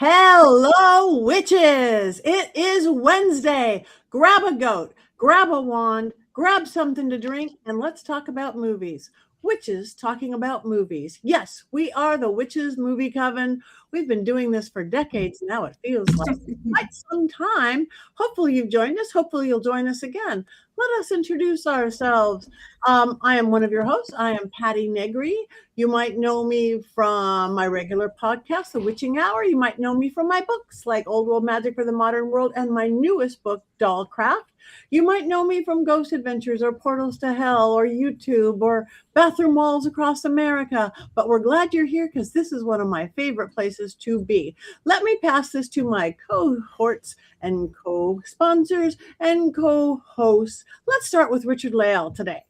Hello, witches! It is Wednesday. Grab a goat, grab a wand, grab something to drink, and let's talk about movies. Witches talking about movies. Yes, we are the Witches Movie Coven. We've been doing this for decades now. It feels like quite some time. Hopefully, you've joined us. Hopefully, you'll join us again. Let us introduce ourselves. I am one of your hosts. I am Patti Negri. You might know me from my regular podcast, The Witching Hour. You might know me from my books like Old World Magic for the Modern World and my newest book, Dollcraft. You might know me from Ghost Adventures or Portals to Hell or YouTube or Bathroom Walls Across America. But we're glad you're here because this is one of my favorite places to be. Let me pass this to my cohorts and co-sponsors and co-hosts. Let's start with Richard-Lael today.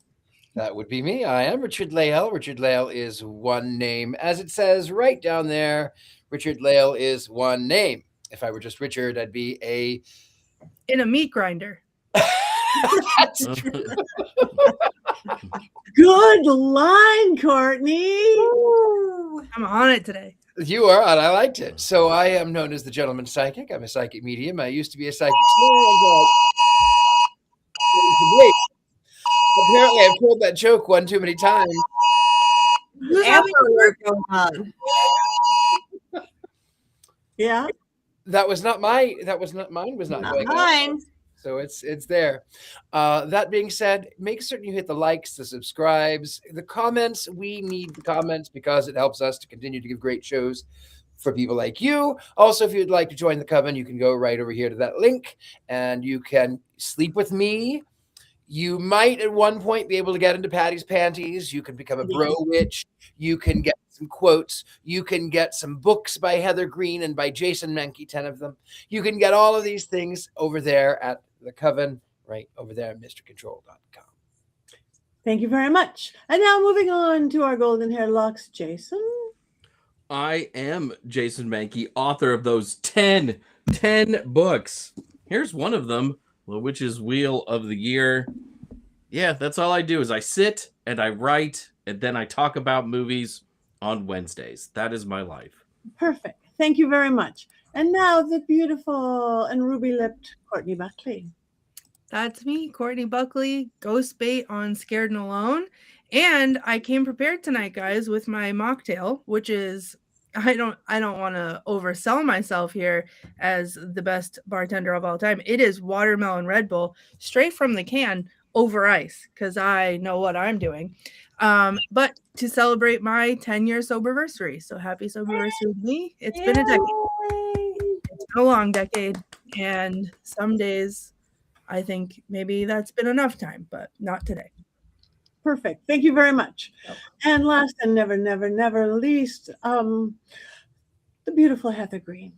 That would be me. I am Richard-Lael. Richard-Lael is one name. As it says right down there, Richard-Lael is one name. If I were just Richard, I'd be in a meat grinder. That's true. Good line, Courtney. Ooh, I'm on it today. You are, and I liked it. So I am known as the Gentleman Psychic. I'm a psychic medium. I used to be a psychic. Apparently, I've told that joke one too many times. Going on. Yeah. That was not mine. Was not going mine. On. So it's there. That being said, make certain you hit the likes, the subscribes, the comments. We need the comments because it helps us to continue to give great shows for people like you. Also, if you'd like to join the coven, you can go right over here to that link and you can sleep with me. You might at one point be able to get into Patty's panties. You can become a bro witch. You can get some quotes. You can get some books by Heather Greene and by Jason Mankey, 10 of them. You can get all of these things over there at the coven, right over there at MrControl.com. Thank you very much. And now moving on to our golden hair locks, Jason. I am Jason Mankey, author of those 10 books. Here's one of them. The Witch's Wheel of the Year. Yeah, that's all I do is I sit and I write and then I talk about movies on Wednesdays. That is my life. Perfect. Thank you very much. And now the beautiful and ruby-lipped Courtney Buckley. That's me, Courtney Buckley, ghost bait on Scared and Alone. And I came prepared tonight, guys, with my mocktail, which is I don't want to oversell myself here as the best bartender of all time. It is watermelon Red Bull straight from the can over ice because I know what I'm doing. But to celebrate my 10-year soberversary. So happy soberversary with me. It's been a decade. It's been a long decade. And some days I think maybe that's been enough time, but not today. Perfect. Thank you very much. And last and never least, the beautiful Heather Greene.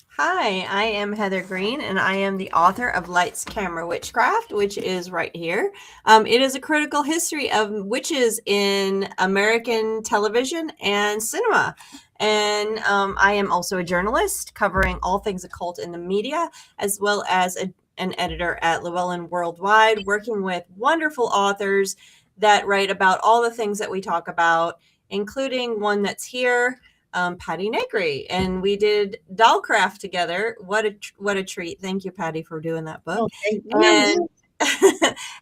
Hi, I am Heather Greene, and I am the author of Lights, Camera, Witchcraft, which is right here. It is a critical history of witches in American television and cinema. And I am also a journalist covering all things occult in the media, as well as an editor at Llewellyn Worldwide, working with wonderful authors that write about all the things that we talk about, including one that's here, Patti Negri, and we did Dollcraft together. What a treat! Thank you, Patti, for doing that book,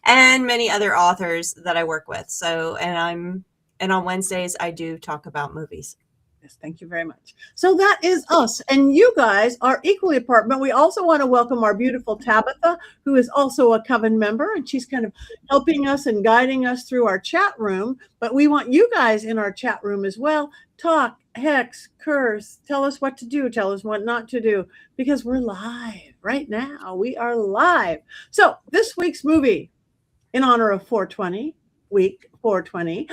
and many other authors that I work with. So, and on Wednesdays I do talk about movies. Yes, thank you very much. So that is us, and you guys are equally apart. But we also want to welcome our beautiful Tabitha, who is also a coven member, and she's kind of helping us and guiding us through our chat room. But we want you guys in our chat room as well. Talk, hex, curse, tell us what to do, tell us what not to do, because we're live right now. We are live. So this week's movie, in honor of 420, week 420,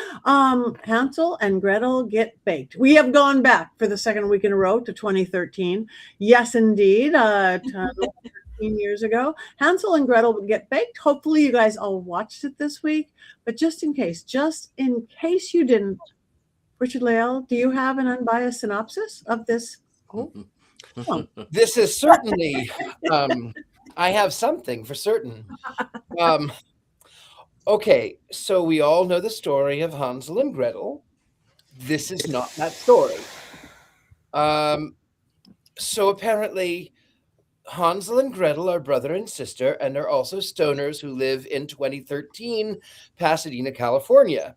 Hansel and Gretel Get Baked. We have gone back for the second week in a row to 2013. Yes, indeed. 13 years ago, Hansel and Gretel Get Baked. Hopefully you guys all watched it this week, but just in case you didn't, Richard-Lael, do you have an unbiased synopsis of this? This is certainly, I have something for certain. Okay, so we all know the story of Hansel and Gretel. This is not that story. So apparently, Hansel and Gretel are brother and sister, and are also stoners who live in 2013 Pasadena, California.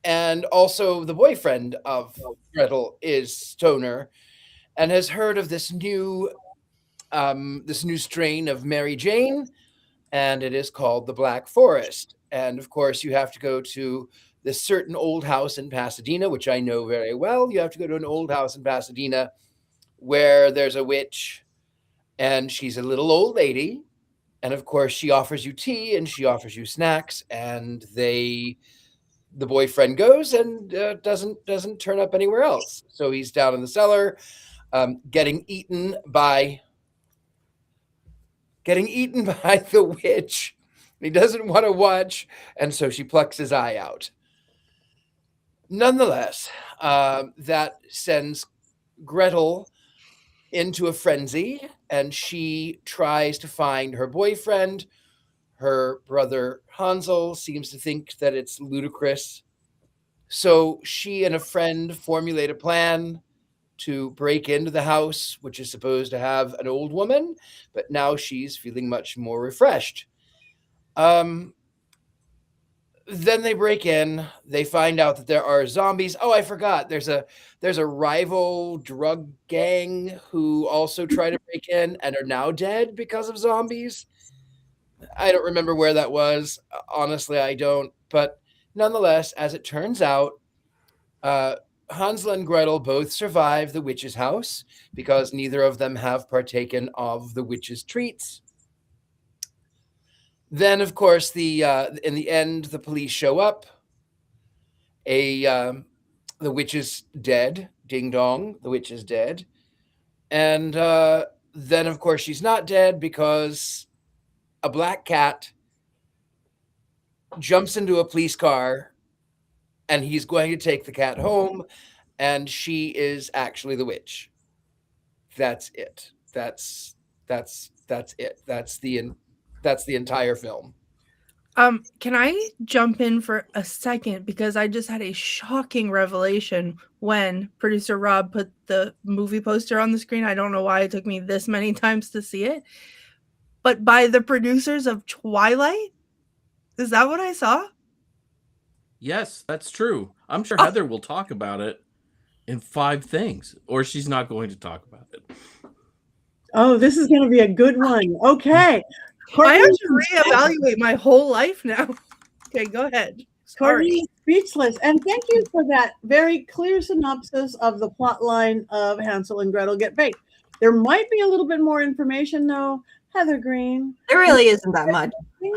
And also, the boyfriend of Gretel is stoner and has heard of this new strain of Mary Jane, and it is called the Black Forest. And of course, you have to go to this certain old house in Pasadena, which I know very well. You have to go to an old house in Pasadena where there's a witch, and she's a little old lady. And of course, she offers you tea and she offers you snacks, and the boyfriend goes and doesn't turn up anywhere else. So he's down in the cellar, getting eaten by the witch. He doesn't want to watch, and so she plucks his eye out. Nonetheless, that sends Gretel into a frenzy, and she tries to find her boyfriend. Her brother Hansel seems to think that it's ludicrous. So she and a friend formulate a plan to break into the house, which is supposed to have an old woman, but now she's feeling much more refreshed. Then they break in. They find out that there are zombies. Oh, I forgot. There's a rival drug gang who also try to break in and are now dead because of zombies. I don't remember where that was. Honestly, I don't. But nonetheless, as it turns out, Hansel and Gretel both survive the witch's house because neither of them have partaken of the witch's treats. Then, of course, in the end, the police show up. The witch is dead. Ding dong, the witch is dead. And then, of course, she's not dead because a black cat jumps into a police car, and he's going to take the cat home, and she is actually the witch. That's it. That's it. That's the entire film. Can I jump in for a second, because I just had a shocking revelation when producer Rob put the movie poster on the screen. I don't know why it took me this many times to see it, but by the producers of Twilight. Is that what I saw? Yes, that's true. I'm sure Heather will talk about it in 5 things, or she's not going to talk about it. Oh, this is going to be a good one. Okay. I have to reevaluate my whole life now. Okay, go ahead. Courtney is speechless. And thank you for that very clear synopsis of the plot line of Hansel and Gretel Get Baked. There might be a little bit more information, though. Heather Greene. There really isn't that much. There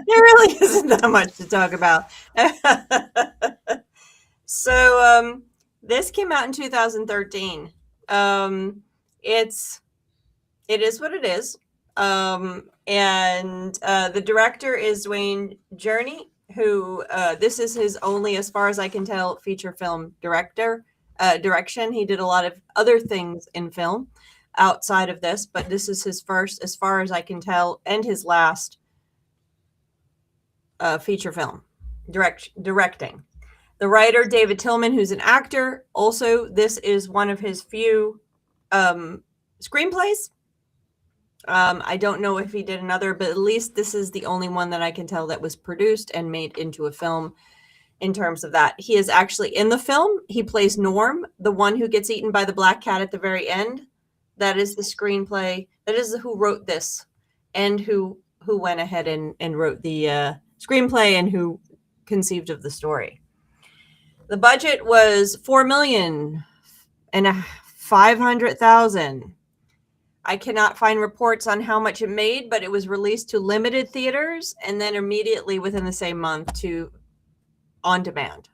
really isn't that much to talk about. So this came out in 2013. It is what it is. And the director is Dwayne Journey, who this is his only, as far as I can tell, feature film direction. He did a lot of other things in film outside of this, but this is his first, as far as I can tell, and his last feature film directing. The writer, David Tillman, who's an actor. Also, this is one of his few screenplays. I don't know if he did another, but at least this is the only one that I can tell that was produced and made into a film in terms of that. He is actually in the film. He plays Norm, the one who gets eaten by the black cat at the very end. That is the screenplay. That is who wrote this and who went ahead and wrote the screenplay and who conceived of the story. The budget was $4,500,000. I cannot find reports on how much it made, but it was released to limited theaters and then immediately within the same month to on demand.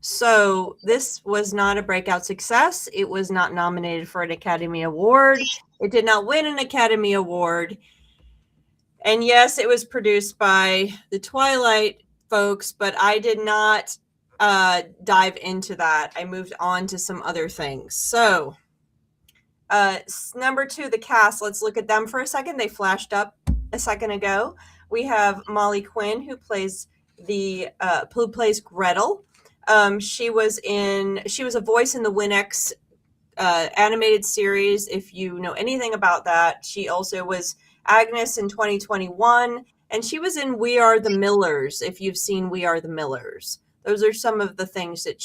So this was not a breakout success. It was not nominated for an Academy Award. It did not win an Academy Award. And yes, it was produced by the Twilight folks, but I did not dive into that. I moved on to some other things. So number 2, the cast. Let's look at them for a second. They flashed up a second ago. We have Molly Quinn, who plays Gretel. She was a voice in the Winx animated series. If you know anything about that, she also was Agnes in 2021, and she was in We Are the Millers. If you've seen We Are the Millers, those are some of the things that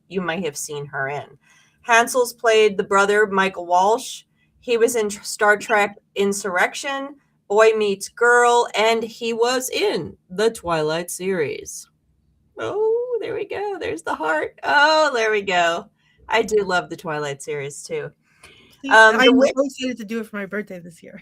you might have seen her in. Hansel's played the brother, Michael Walsh. He was in Star Trek Insurrection, Boy Meets Girl, and he was in the Twilight series. Oh, there we go. There's the heart. Oh, there we go. I do love the Twilight series too. I'm so excited to do it for my birthday this year.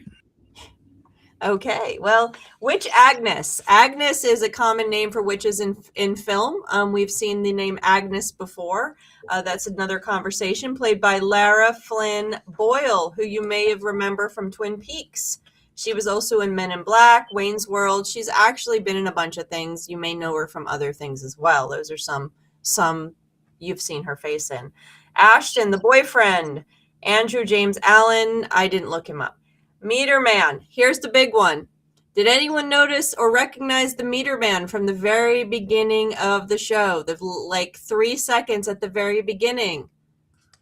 Okay, well, Witch Agnes. Agnes is a common name for witches in film. We've seen the name Agnes before. That's another conversation, played by Lara Flynn Boyle, who you may have remember from Twin Peaks. She was also in Men in Black, Wayne's World. She's actually been in a bunch of things. You may know her from other things as well. Those are some you've seen her face in. Ashton, the boyfriend. Andrew James Allen. I didn't look him up. Meter Man. Here's the big one. Did anyone notice or recognize the Meter Man from the very beginning of the show? The 3 seconds at the very beginning.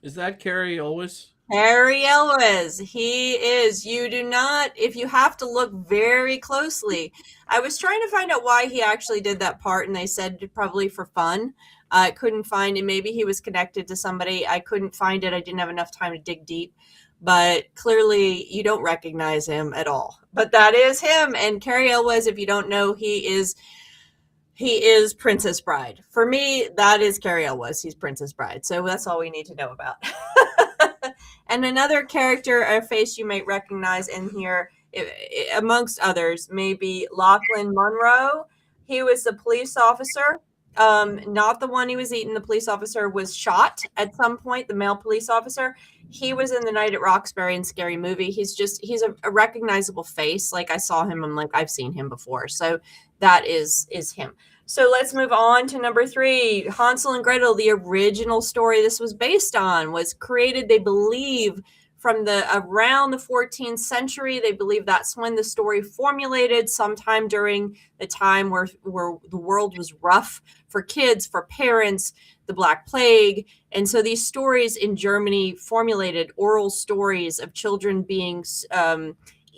Is that Carrie Elwes? Harry Elwes. He is. You do not, if you have to look very closely. I was trying to find out why he actually did that part, and they said probably for fun. I couldn't find it. Maybe he was connected to somebody. I couldn't find it. I didn't have enough time to dig deep. But clearly you don't recognize him at all. But that is him. And Carrie Elwes, if you don't know, he is Princess Bride. For me, that is Carrie Elwes. He's Princess Bride. So that's all we need to know about. And another character, a face you might recognize in here, amongst others, may be Lachlan Monroe. He was the police officer. Not the one he was eating. The police officer was shot at some point, the male police officer. He was in The Night at Roxbury and Scary Movie. He's a recognizable face. Like, I saw him, I'm like, I've seen him before. So that is him. So let's move on to number 3. Hansel and Gretel, the original story this was based on, was created, they believe, from around the 14th century. They believe that's when the story formulated, sometime during the time where the world was rough for kids, for parents, the Black Plague. And so these stories in Germany formulated oral stories of children being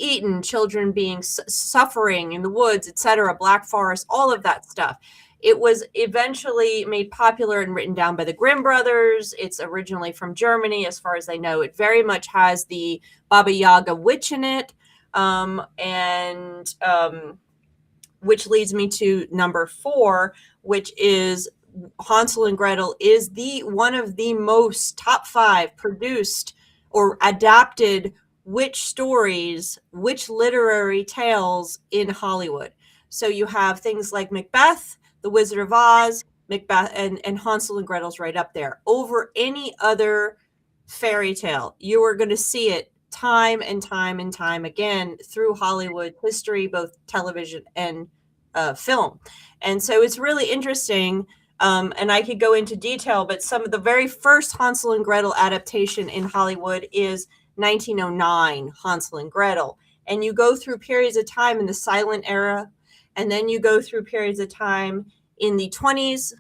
eaten, children being suffering in the woods, etc., Black Forest, all of that stuff. It was eventually made popular and written down by the Grimm brothers. It's originally from Germany, as far as I know. It very much has the Baba Yaga witch in it, which leads me to number 4, which is Hansel and Gretel is one of the most top 5 produced or adapted witch stories, witch literary tales in Hollywood. So you have things like Macbeth, The Wizard of Oz, Macbeth, and Hansel and Gretel's right up there. Over any other fairy tale, you are going to see it time and time and time again through Hollywood history, both television and film. And so it's really interesting. And I could go into detail, but some of the very first Hansel and Gretel adaptation in Hollywood is 1909, Hansel and Gretel. And you go through periods of time in the silent era, and then you go through periods of time in the 20s,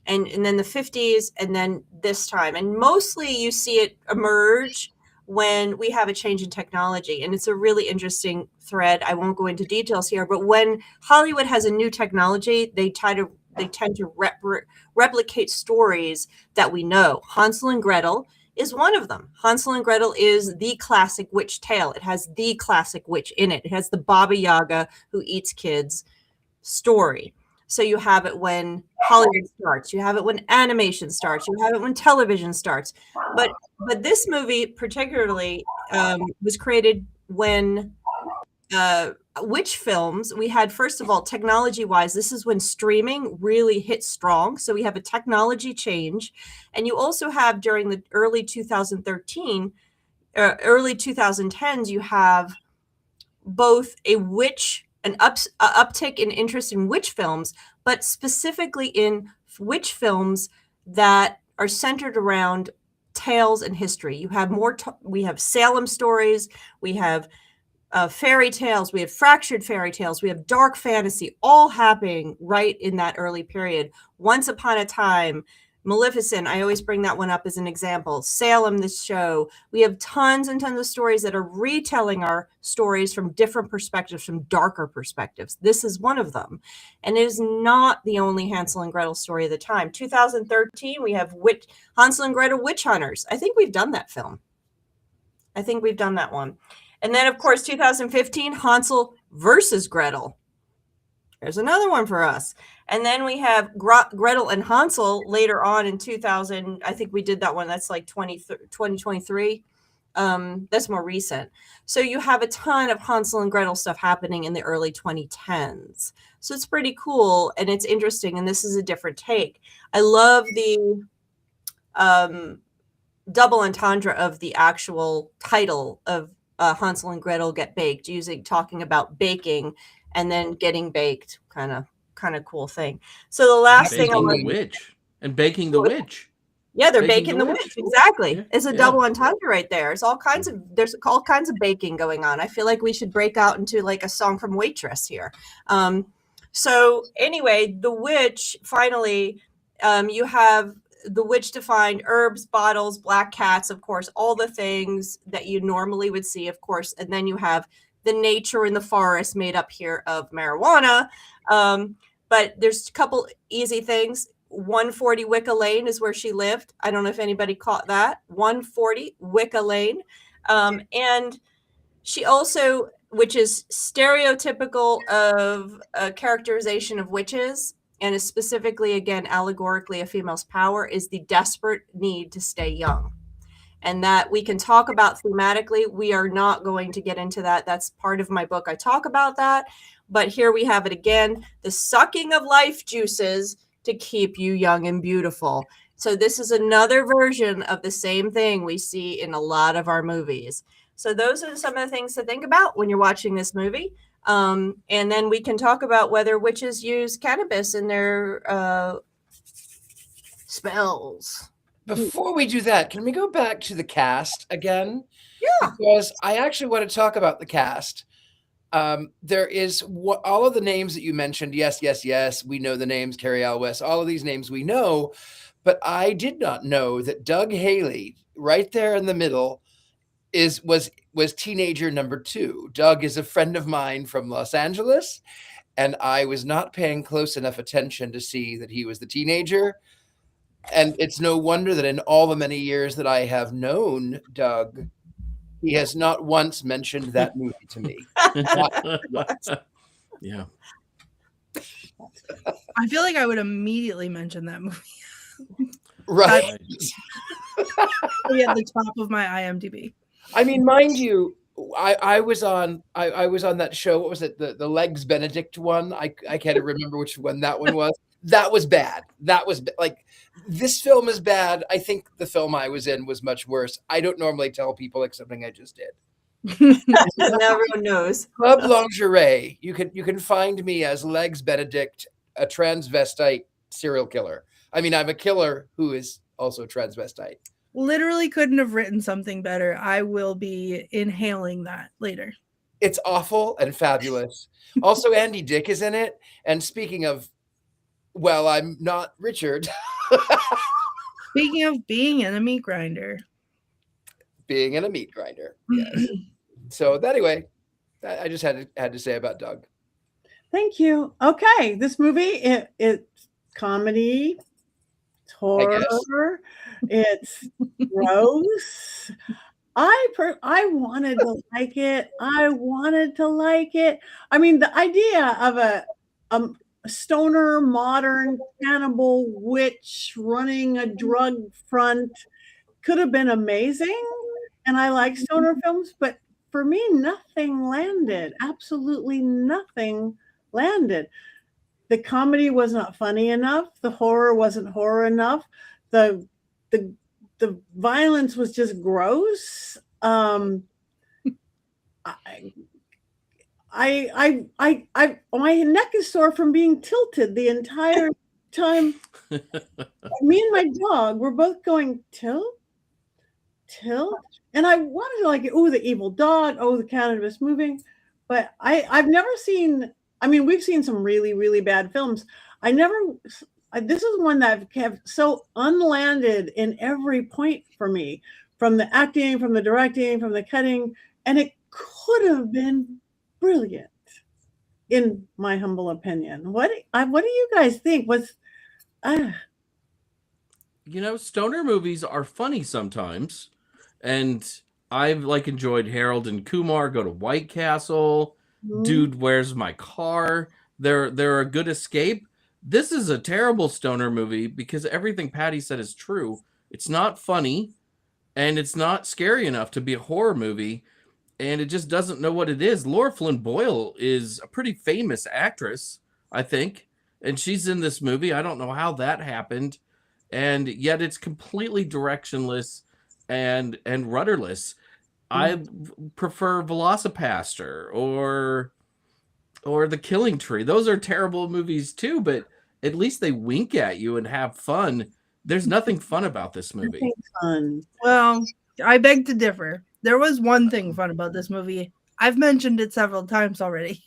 and then the 50s, and then this time. And mostly you see it emerge when we have a change in technology. And it's a really interesting thread. I won't go into details here, but when Hollywood has a new technology, they tend to replicate stories that we know. Hansel and Gretel is one of them. Hansel and Gretel is the classic witch tale. It has the classic witch in it. It has the Baba Yaga who eats kids story. So you have it when Hollywood starts, you have it when animation starts, you have it when television starts. But this movie particularly was created when witch films, we had, first of all, technology-wise, this is when streaming really hit strong. So we have a technology change. And you also have, during the early 2010s, you have both an uptick in interest in witch films, but specifically in witch films that are centered around tales and history. You have we have Salem stories, we have fairy tales, we have fractured fairy tales, we have dark fantasy, all happening right in that early period. Once Upon a Time, Maleficent, I always bring that one up as an example. Salem, this show. We have tons and tons of stories that are retelling our stories from different perspectives, from darker perspectives. This is one of them. And it is not the only Hansel and Gretel story of the time. 2013, we have Hansel and Gretel Witch Hunters. I think we've done that film. I think we've done that one. And then, of course, 2015, Hansel versus Gretel. There's another one for us. And then we have Gretel and Hansel later on in 2000. I think we did that one. That's like 2023. That's more recent. So you have a ton of Hansel and Gretel stuff happening in the early 2010s. So it's pretty cool and it's interesting. And this is a different take. I love the double entendre of the actual title of Hansel and Gretel Get Baked, talking about baking and then getting baked, kind of cool thing. So the last thing baking the witch. Yeah, they're baking the witch. Exactly. Yeah. It's a double entendre right there. There's all kinds of baking going on. I feel like we should break out into like a song from Waitress here. So anyway, the witch, finally, you have the witch to find herbs, bottles, black cats, of course, all the things that you normally would see, of course. And then you have the nature in the forest made up here of marijuana. But there's a couple easy things. 140 Wicca Lane is where she lived. I don't know if anybody caught that. 140 Wicca Lane. And she also, which is stereotypical of a characterization of witches, and is specifically, again, allegorically a female's power, is the desperate need to stay young. And that we can talk about thematically. We are not going to get into that. That's part of my book. I talk about that. But here we have it again, the sucking of life juices to keep you young and beautiful. So this is another version of the same thing we see in a lot of our movies. So those are some of the things to think about when you're watching this movie. And then we can talk about whether witches use cannabis in their spells. Before we do that, can we go back to the cast again? Yeah. Because I actually want to talk about the cast. There is all of the names that you mentioned. Yes. We know the names, Carrie Elwes, all of these names we know. But I did not know that Doug Haley, right there in the middle, was teenager number 2. Doug is a friend of mine from Los Angeles, and I was not paying close enough attention to see that he was the teenager. And it's no wonder that in all the many years that I have known Doug, he has not once mentioned that movie to me. Yeah. I feel like I would immediately mention that movie. Right. At the top of my IMDb. I mean, mind you, I was on that show. What was it? The Legs Benedict one. I can't remember which one that one was. That was bad. That was like, this film is bad. I think the film I was in was much worse. I don't normally tell people like something I just did. Everyone knows. Club Lingerie. You can find me as Legs Benedict, a transvestite serial killer. I mean, I'm a killer who is also transvestite. Literally couldn't have written something better. I will be inhaling that later. It's awful and fabulous. Also, Andy Dick is in it. And speaking of, well, I'm not Richard. Speaking of being in a meat grinder. Being in a meat grinder. Yes. So anyway, I just had to say about Doug. Thank you. Okay, this movie, it's comedy, it's horror, it's gross. I wanted to like it. I mean, the idea of a stoner, modern cannibal witch running a drug front could have been amazing. And I like stoner films, but for me, nothing landed. Absolutely nothing landed. The comedy was not funny enough. The horror wasn't horror enough. The violence was just gross. My neck is sore from being tilted the entire time. Me and my dog were both going, tilt. tilt. And I wanted to like, oh, the evil dog, oh, the cannabis moving. But I've never seen, I mean, we've seen some really, really bad films. This is one that kept so unlanded in every point for me, from the acting, from the directing, from the cutting, and it could have been brilliant, in my humble opinion. What do you guys think? Stoner movies are funny sometimes, and I've like enjoyed Harold and Kumar Go to White Castle, Dude, Where's My Car? They're a good escape. This is a terrible stoner movie because everything Patti said is true. It's not funny, and it's not scary enough to be a horror movie, and it just doesn't know what it is. Laura Flynn Boyle is a pretty famous actress, I think, and she's in this movie. I don't know how that happened, and yet it's completely directionless and rudderless. I prefer Velocipaster or The Killing Tree. Those are terrible movies too, but at least they wink at you and have fun. There's nothing fun about this movie. Fun. Well, I beg to differ. There was one thing fun about this movie. I've mentioned it several times already.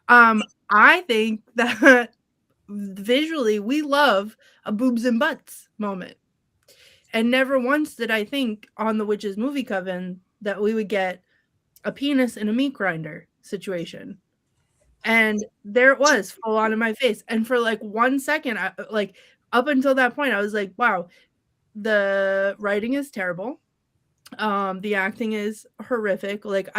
I think that visually we love a boobs and butts moment. And never once did I think on the Witches Movie Coven that we would get a penis in a meat grinder situation. And there it was, full on in my face. And for like 1 second, up until that point, I was like, wow, the writing is terrible. The acting is horrific. Like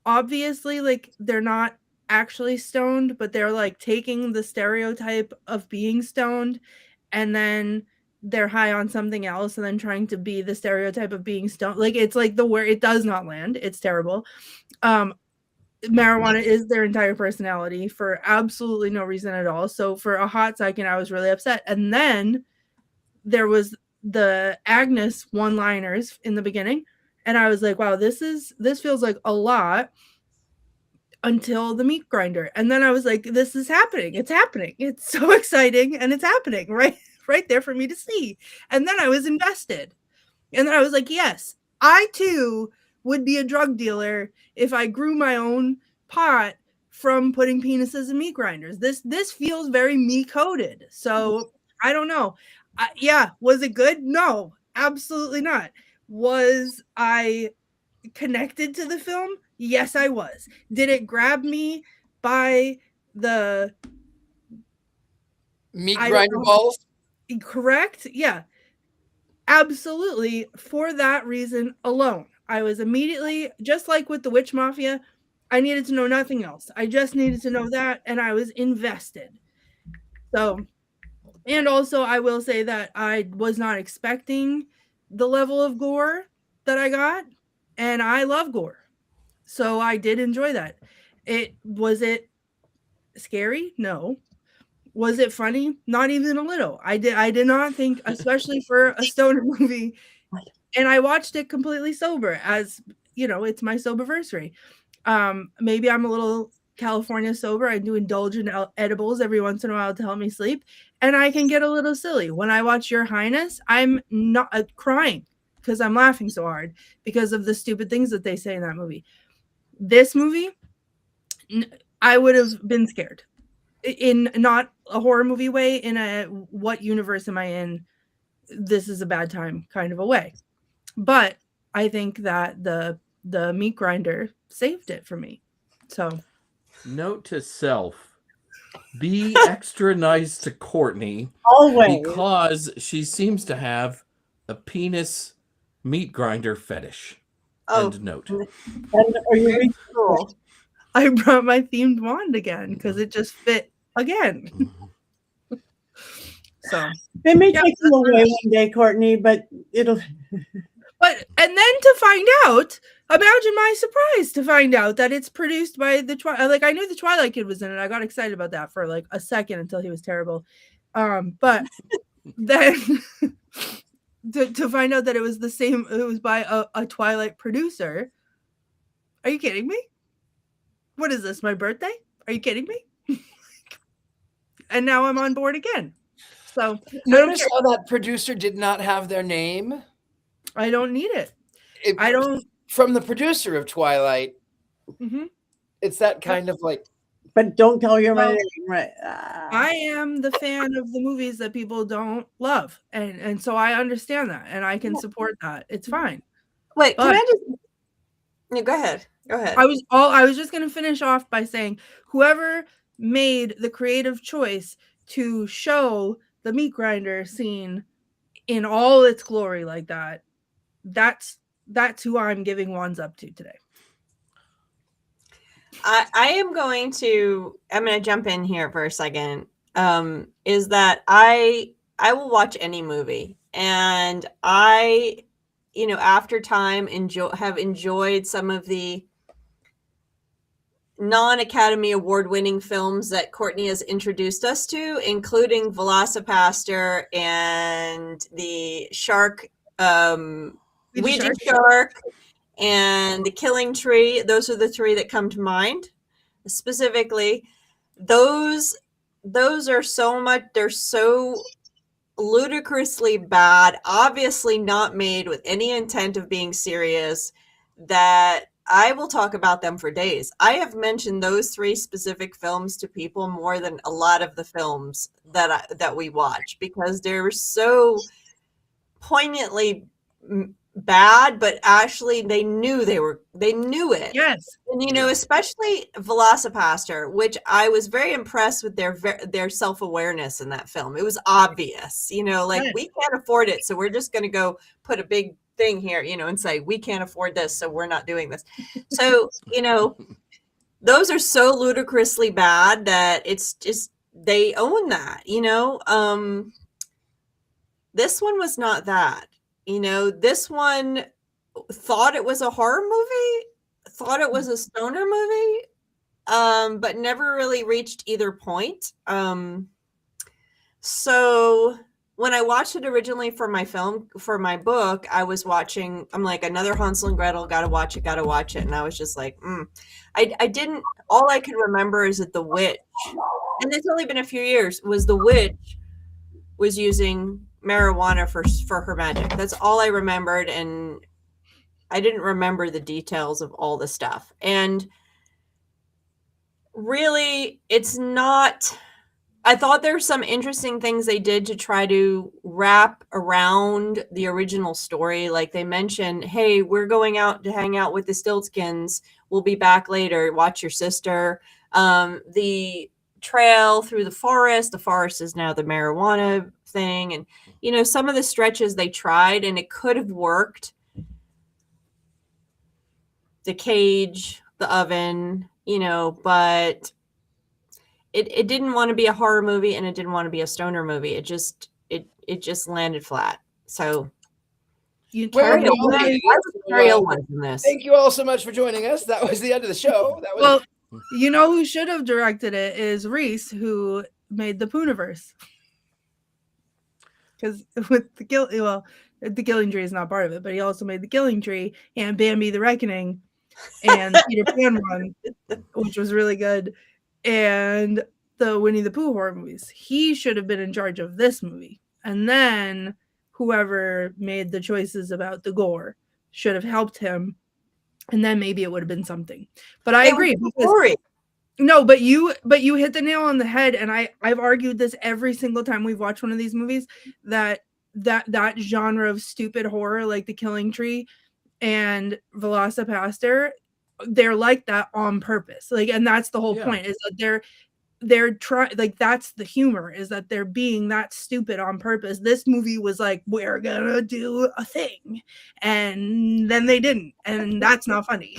obviously, like they're not actually stoned, but they're like taking the stereotype of being stoned and then they're high on something else and then trying to be the stereotype of being stoned. Like it's like the word, it does not land. It's terrible. Marijuana is their entire personality for absolutely no reason at all. So for a hot second, I was really upset. And then there was the Agnes one-liners in the beginning. And I was like, wow, this feels like a lot until the meat grinder. And then I was like, this is happening. It's happening. It's so exciting. And it's happening right there for me to see. And then I was invested. And then I was like, yes, I too would be a drug dealer if I grew my own pot from putting penises in meat grinders. This feels very me-coded. So I don't know. Was it good? No, absolutely not. Was I connected to the film? Yes, I was. Did it grab me by the meat grinder balls? Correct? Yeah. Absolutely. For that reason alone. I was immediately, just like with the Witch Mafia, I needed to know nothing else. I just needed to know that, and I was invested. So, and also I will say that I was not expecting the level of gore that I got, and I love gore. So I did enjoy that. Was it scary? No. Was it funny? Not even a little. I did not think, especially for a stoner movie, and I watched it completely sober, as you know, it's my soberversary. Maybe I'm a little California sober. I do indulge in edibles every once in a while to help me sleep, and I can get a little silly. When I watch Your Highness, I'm not crying because I'm laughing so hard because of the stupid things that they say in that movie. This movie, I would have been scared. In not a horror movie way, in a what universe am I in? This is a bad time kind of a way. But I think that the meat grinder saved it for me. So, note to self: be extra nice to Courtney Always. because she seems to have a penis meat grinder fetish. Oh. End note. And are you Cool. I brought my themed wand again because it just fit again. So They may take you away one day, Courtney, but it'll. But and then to find out, imagine my surprise to find out that it's produced by the Twilight. Like I knew the Twilight Kid was in it. I got excited about that for like a second until he was terrible. But then to find out that it was the same, it was by a Twilight producer. Are you kidding me? What is this? My birthday? Are you kidding me? And now I'm on board again. So Notice how that producer did not have their name? I don't need it. It- I don't. From the producer of Twilight, Mhm. it's that kind of like, But don't tell your Well, name, right? I am the fan of the movies that people don't love, and so I understand that, and I can support that. It's fine. Wait, But can I just? Yeah, go ahead. Go ahead. I was just going to finish off by saying whoever made the creative choice to show the meat grinder scene in all its glory like that, that's who I'm giving wands up to today. I'm going to jump in here for a second. Is that I will watch any movie, and I, after time have enjoyed some of the non-Academy Award winning films that Courtney has introduced us to, including Velocipaster and the Shark, Ouija Shark, and The Killing Tree. Those are the three that come to mind. Specifically, those are so much, they're so ludicrously bad, obviously not made with any intent of being serious, that I will talk about them for days. I have mentioned those three specific films to people more than a lot of the films that we watch, because they're so poignantly bad, but actually they knew it. Yes. And especially Velocipaster, which I was very impressed with their self-awareness in that film. It was obvious, Yes. we can't afford it, so we're just going to go put a big thing here, and say we can't afford this, so we're not doing this. So, those are so ludicrously bad that it's just, they own that, This one was not that. This one thought it was a horror movie, thought it was a stoner movie, but never really reached either point. So when I watched it originally for my book, I was watching, I'm like, another Hansel and Gretel, gotta watch it. And I was just like, I didn't, all I could remember is that the witch, and it's only been a few years, was the witch was using marijuana for her magic. That's all I remembered, and I didn't remember the details of all the stuff. And really, it's not, I thought there were some interesting things they did to try to wrap around the original story. Like they mentioned, hey, we're going out to hang out with the Stiltskins. We'll be back later. Watch your sister. The trail through the forest is now the marijuana thing. And, some of the stretches they tried, and it could have worked. The cage, the oven, but it didn't want to be a horror movie, and it didn't want to be a stoner movie. It just landed flat. So Well, thank you all so much for joining us. That was the end of the show. That was Well, who should have directed it is Reese, who made the Pooniverse. Because with the Killing Tree is not part of it, but he also made the Killing Tree and Bambi the Reckoning and Peter Pan one, which was really good, and the Winnie the Pooh horror movies. He should have been in charge of this movie, and then whoever made the choices about the gore should have helped him, and then maybe it would have been something. But I agree. No, but you hit the nail on the head, and I've argued this every single time we've watched one of these movies, that genre of stupid horror, like The Killing Tree and Velocipaster, they're like that on purpose. Like, and that's the whole point, is that they're trying, like, that's the humor, is that they're being that stupid on purpose. This movie was like, we're gonna do a thing, and then they didn't, and that's not funny.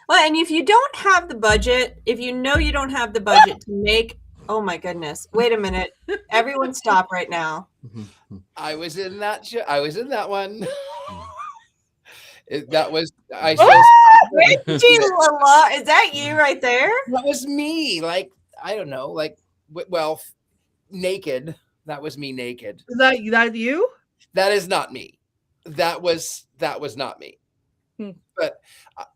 Well, and if you don't have the budget, if you don't have the budget to make, oh my goodness, wait a minute, everyone stop right now. I was in that show. I was in that one. Is that you right there? That was me. Like, I don't know, like, well, naked. That was me naked. Is that you? That is not me. That was not me. But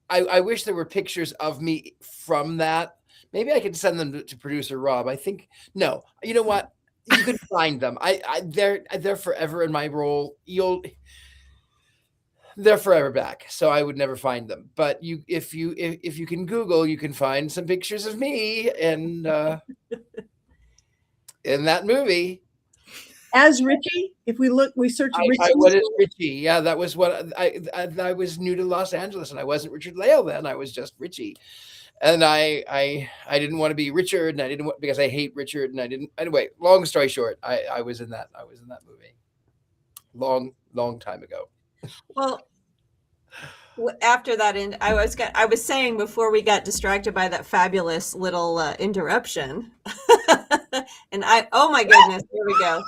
I wish there were pictures of me from that. Maybe I could send them to producer Rob. I think, no, you know what? You could find them. They're forever in my role. They're forever back, so I would never find them. But if you can Google, you can find some pictures of me and in that movie As Richie, if we search Richie. I was Richie. Yeah, that was what I was new to Los Angeles, and I wasn't Richard-Lael then. I was just Richie, and I didn't want to be Richard, and I didn't want, because I hate Richard, and I didn't. Anyway, long story short, I was in that movie, long time ago. Well, after that, I was saying before we got distracted by that fabulous little interruption, and oh my goodness, here we go.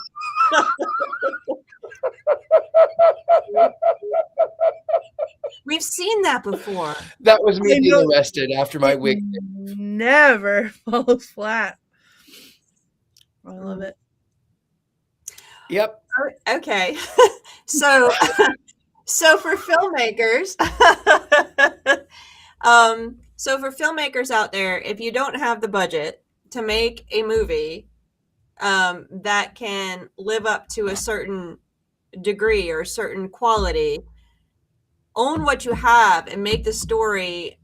We've seen that before. That was me being arrested after my wig. Never falls flat. I love it. Yep. Okay. So for filmmakers, out there, if you don't have the budget to make a movie that can live up to a certain degree or a certain quality, own what you have and make the story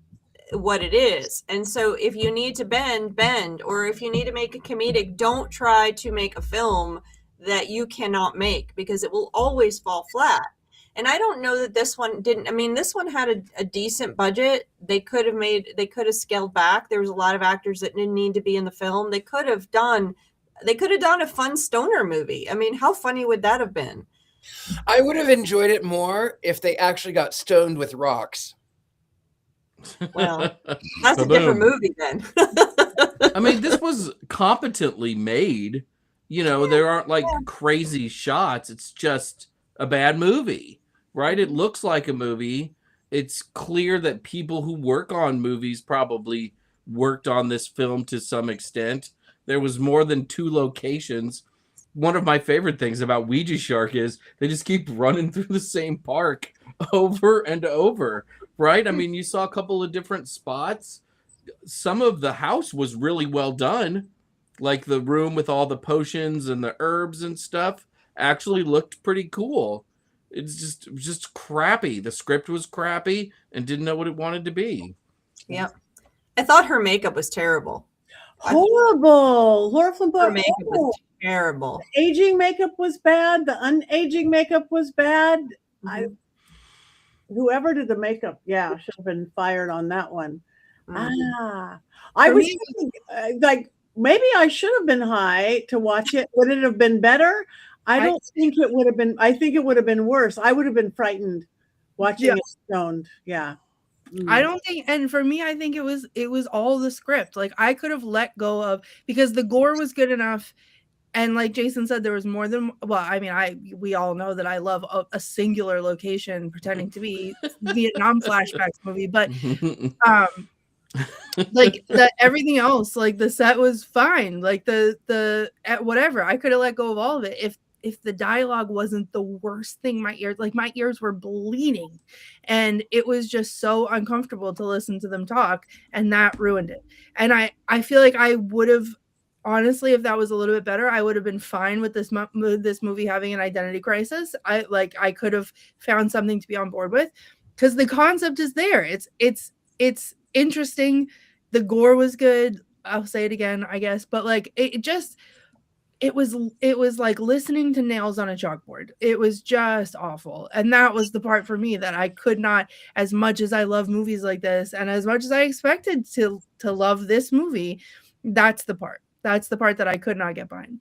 what it is. And so if you need to bend, or if you need to make a comedic, don't try to make a film that you cannot make, because it will always fall flat. And I don't know that this one didn't. I mean, this one had a decent budget. They could have scaled back. There was a lot of actors that didn't need to be in the film. They could have done a fun stoner movie. I mean, how funny would that have been? I would have enjoyed it more if they actually got stoned with rocks. Well, that's a different movie then. I mean, this was competently made. You know, there aren't like crazy shots. It's just a bad movie, right? It looks like a movie. It's clear that people who work on movies probably worked on this film to some extent. There was more than 2 locations. One of my favorite things about Ouija Shark is they just keep running through the same park over and over, right? I mean, you saw a couple of different spots. Some of the house was really well done. Like the room with all the potions and the herbs and stuff actually looked pretty cool. It was just crappy. The script was crappy and didn't know what it wanted to be. Yep. I thought her makeup was terrible. Horrible. Her makeup was terrible. The aging makeup was bad. The unaging makeup was bad. Mm-hmm. Whoever did the makeup, should have been fired on that one. Mm-hmm. I was thinking, like, maybe I should have been high to watch it. Would it have been better? I don't think it would have been. I think it would have been worse. I would have been frightened watching it stoned. Yeah. I don't think, and for me, I think it was all the script. Like, I could have let go of, because the gore was good enough. And like Jason said, there was more than, well, I mean, we all know that I love a singular location pretending to be Vietnam flashbacks movie, but like everything else, like the set was fine. Like the whatever, I could have let go of all of it if the dialogue wasn't the worst thing. My ears were bleeding, and it was just so uncomfortable to listen to them talk, and that ruined it. And I feel like I would have, honestly, if that was a little bit better, I would have been fine with this movie having an identity crisis. I could have found something to be on board with, because the concept is there. It's interesting. The gore was good. I'll say it again, I guess, but like it was like listening to nails on a chalkboard. It was just awful. And that was the part for me that I could not, as much as I love movies like this and as much as I expected to love this movie, that's the part that I could not get behind.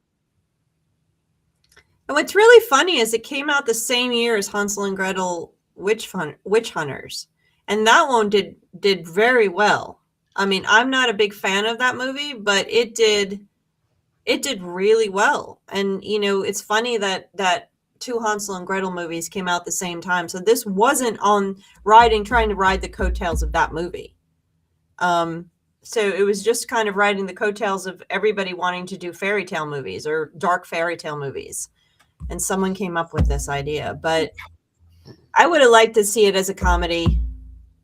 And what's really funny is it came out the same year as Hansel and Gretel Witch Hunters. And that one did very well. I mean, I'm not a big fan of that movie, but it did really well. And, you know, it's funny that 2 Hansel and Gretel movies came out at the same time. So this wasn't trying to ride the coattails of that movie. So it was just kind of riding the coattails of everybody wanting to do fairy tale movies or dark fairy tale movies. And someone came up with this idea. But I would have liked to see it as a comedy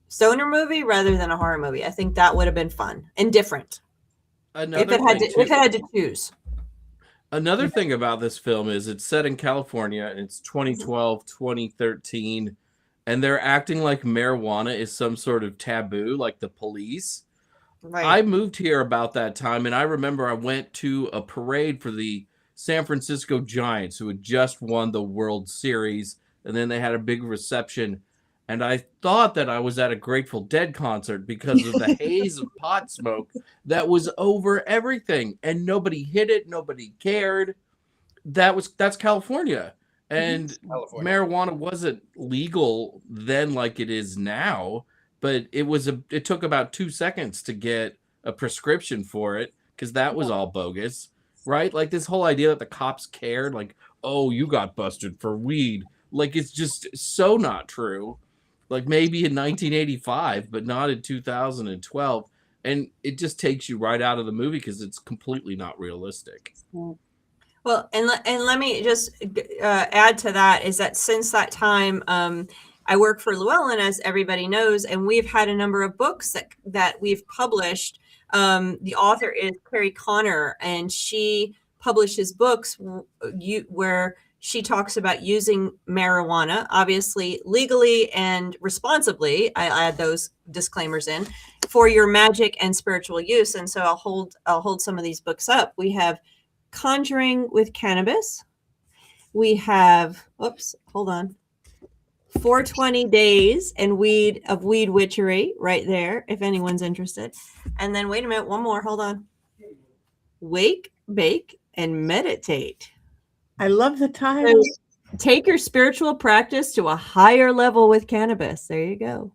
stoner movie rather than a horror movie. I think that would have been fun and different. If it had to choose. Another thing about this film is it's set in California and it's 2012, 2013, and they're acting like marijuana is some sort of taboo, like the police. Right. I moved here about that time, and I remember I went to a parade for the San Francisco Giants, who had just won the World Series, and then they had a big reception. And I thought that I was at a Grateful Dead concert because of the haze of pot smoke that was over everything, and nobody hit it, nobody cared. That's California, and California. marijuana wasn't legal then like it is now, but it took about 2 seconds to get a prescription for it because that was all bogus, right? Like this whole idea that the cops cared, like, oh, you got busted for weed, like it's just so not true. Like maybe in 1985, but not in 2012. And it just takes you right out of the movie because it's completely not realistic. Well, and let me just add to that is that since that time, I work for Llewellyn, as everybody knows, and we've had a number of books that we've published. The author is Carrie Connor, and she publishes books where she talks about using marijuana, obviously legally and responsibly. I add those disclaimers in for your magic and spiritual use. And so I'll hold some of these books up. We have Conjuring with Cannabis. We have, 420 Days and Weed Witchery right there, if anyone's interested. And then wait a minute, one more, hold on. Wake, Bake, and Meditate. I love the title. So take your spiritual practice to a higher level with cannabis. There you go.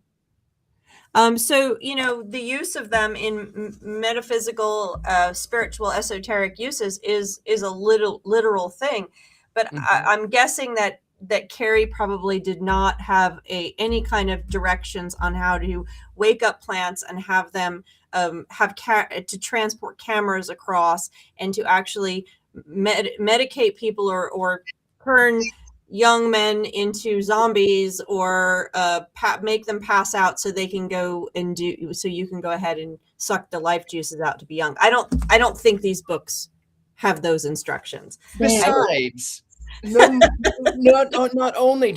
So, the use of them in metaphysical, spiritual, esoteric uses is a literal thing. But I'm guessing that Carrie probably did not have any kind of directions on how to wake up plants and have them to transport cameras across and to actually medicate people or turn young men into zombies or make them pass out so they can go and so you can go ahead and suck the life juices out to be young. I don't think these books have those instructions. Besides, not only